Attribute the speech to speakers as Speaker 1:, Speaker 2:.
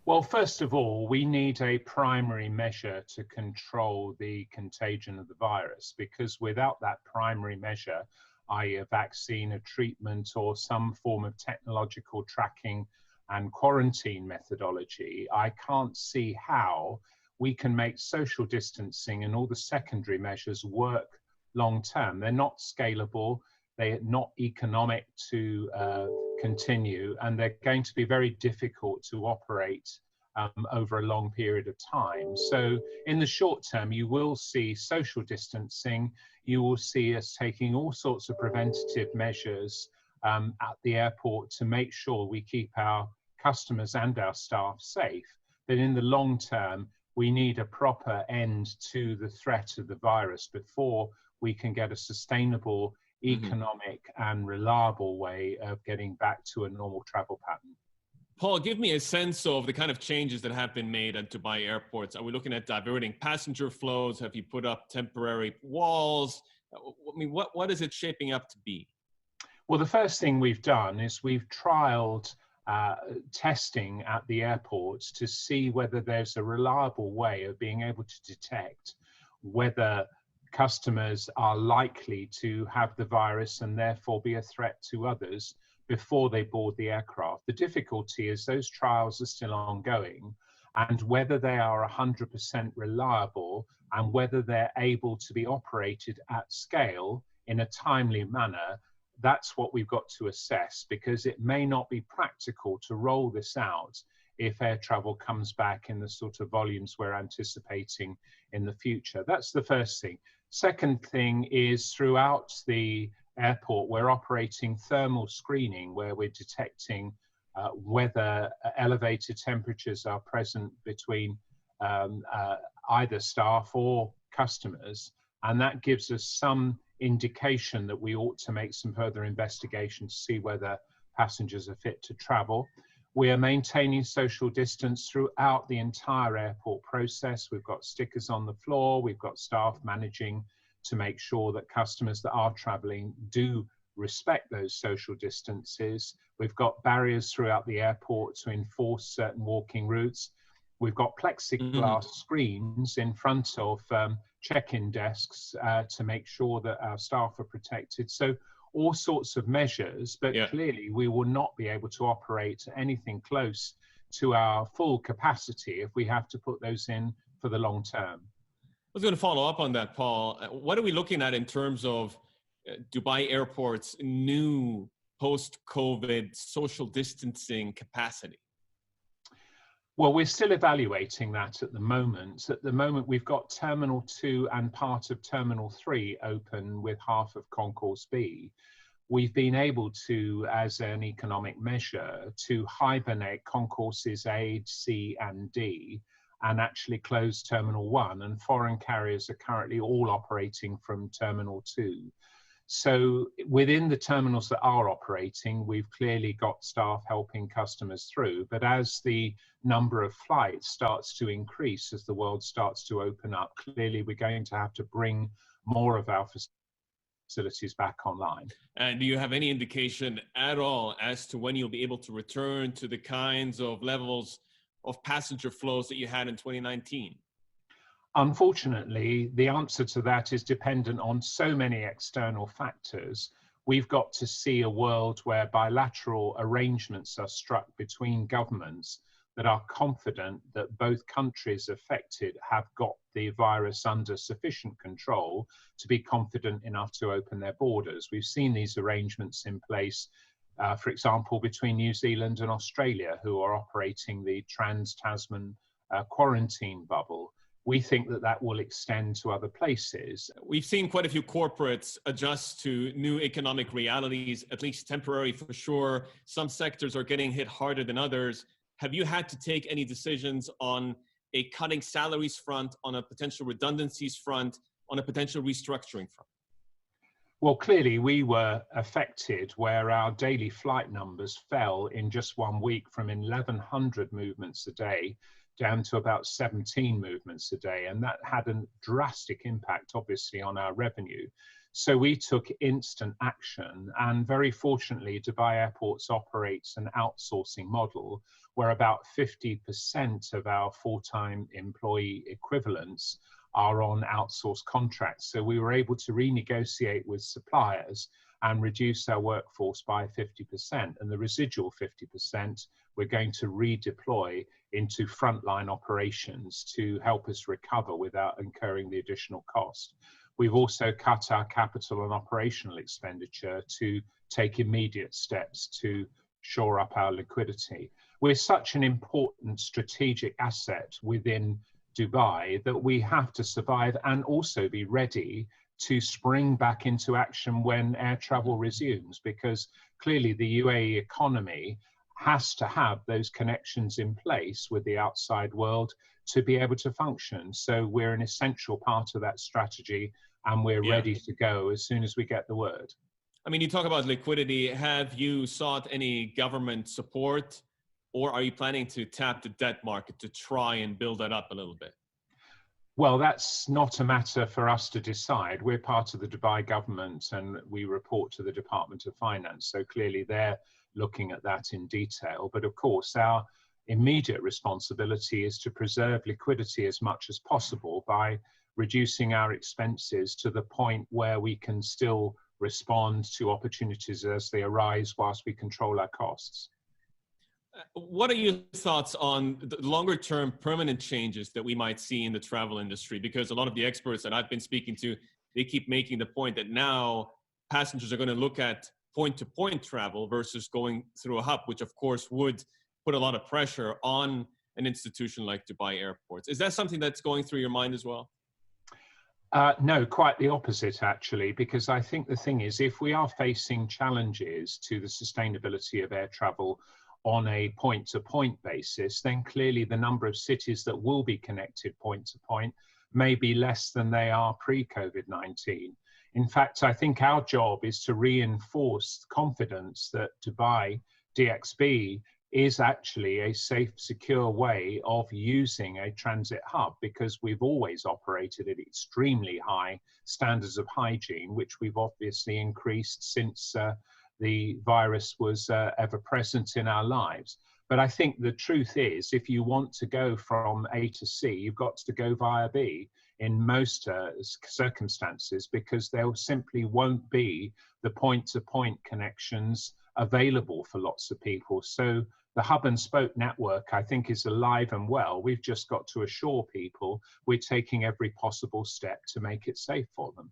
Speaker 1: Well, first of all, we need a primary measure to control the contagion of the virus, because without that primary measure, i.e. a vaccine, a treatment, or some form of technological tracking and quarantine methodology, I can't see how we can make social distancing and all the secondary measures work long term. They're not scalable, they're not economic to continue, and they're going to be very difficult to operate over a long period of time. So in the short term, you will see social distancing, you will see us taking all sorts of preventative measures at the airport to make sure we keep our customers and our staff safe. But in the long term, we need a proper end to the threat of the virus before we can get a sustainable, economic and reliable way of getting back to a normal travel pattern.
Speaker 2: Paul, give me a sense of the kind of changes that have been made at Dubai airports. Are we looking at diverting passenger flows? Have you put up temporary walls? I mean, what is it shaping up to be?
Speaker 1: Well, the first thing we've done is we've trialed testing at the airports to see whether there's a reliable way of being able to detect whether customers are likely to have the virus and therefore be a threat to others before they board the aircraft. The difficulty is those trials are still ongoing, and whether they are 100% reliable and whether they're able to be operated at scale in a timely manner, that's what we've got to assess, because it may not be practical to roll this out if air travel comes back in the sort of volumes we're anticipating in the future. That's the first thing. Second thing is, throughout the airport, we're operating thermal screening, where we're detecting whether elevated temperatures are present between either staff or customers, and that gives us some indication that we ought to make some further investigation to see whether passengers are fit to travel. We are maintaining social distance throughout the entire airport process. We've got stickers on the floor, we've got staff managing to make sure that customers that are traveling do respect those social distances. We've got barriers throughout the airport to enforce certain walking routes. We've got plexiglass screens in front of check-in desks to make sure that our staff are protected. So all sorts of measures, but clearly we will not be able to operate anything close to our full capacity if we have to put those in for the long term.
Speaker 2: I was going to follow up on that, Paul. What are we looking at in terms of Dubai Airport's new post-COVID social distancing capacity?
Speaker 1: Well, we're still evaluating that at the moment. At the moment, we've got Terminal 2 and part of Terminal 3 open with half of Concourse B. We've been able to, as an economic measure, to hibernate Concourses A, C, and D, and actually close Terminal 1, and foreign carriers are currently all operating from Terminal 2. So within the terminals that are operating, we've clearly got staff helping customers through, but as the number of flights starts to increase, as the world starts to open up, clearly we're going to have to bring more of our facilities back online.
Speaker 2: And do you have any indication at all as to when you'll be able to return to the kinds of levels of passenger flows that you had in 2019?
Speaker 1: Unfortunately, the answer to that is dependent on so many external factors. We've got to see a world where bilateral arrangements are struck between governments that are confident that both countries affected have got the virus under sufficient control to be confident enough to open their borders. We've seen these arrangements in place, for example, between New Zealand and Australia, who are operating the Trans-Tasman quarantine bubble. We think that that will extend to other places.
Speaker 2: We've seen quite a few corporates adjust to new economic realities, at least temporary for sure. Some sectors are getting hit harder than others. Have you had to take any decisions on a cutting salaries front, on a potential redundancies front, on a potential restructuring front?
Speaker 1: Well, clearly we were affected where our daily flight numbers fell in just 1 week from 1,100 movements a day down to about 17 movements a day. And that had a drastic impact, obviously, on our revenue. So we took instant action, and very fortunately, Dubai Airports operates an outsourcing model where about 50% of our full-time employee equivalents are on outsourced contracts. So we were able to renegotiate with suppliers and reduce our workforce by 50%. And the residual 50%, we're going to redeploy into frontline operations to help us recover without incurring the additional cost. We've also cut our capital and operational expenditure to take immediate steps to shore up our liquidity. We're such an important strategic asset within Dubai that we have to survive and also be ready to spring back into action when air travel resumes, because clearly the UAE economy has to have those connections in place with the outside world to be able to function. So we're an essential part of that strategy, and we're ready to go as soon as we get the word.
Speaker 2: I mean, you talk about liquidity. Have you sought any government support, or are you planning to tap the debt market to try and build that up a little bit?
Speaker 1: Well, that's not a matter for us to decide. We're part of the Dubai government and we report to the Department of Finance. So clearly they're looking at that in detail. But of course, our immediate responsibility is to preserve liquidity as much as possible by reducing our expenses to the point where we can still respond to opportunities as they arise whilst we control our costs.
Speaker 2: What are your thoughts on the longer term permanent changes that we might see in the travel industry? Because a lot of the experts that I've been speaking to, they keep making the point that now passengers are going to look at point-to-point travel versus going through a hub, which of course would put a lot of pressure on an institution like Dubai Airports. Is that something that's going through your mind as well?
Speaker 1: No, quite the opposite, actually, because I think the thing is, if we are facing challenges to the sustainability of air travel on a point-to-point basis, then clearly the number of cities that will be connected point-to-point may be less than they are pre-COVID-19. In fact, I think our job is to reinforce confidence that Dubai DXB is actually a safe, secure way of using a transit hub, because we've always operated at extremely high standards of hygiene, which we've obviously increased since the virus was ever present in our lives. But I think the truth is, if you want to go from A to C, you've got to go via B in most circumstances, because there simply won't be the point-to-point connections available for lots of people. So the hub and spoke network, I think, is alive and well. We've just got to assure people we're taking every possible step to make it safe for them.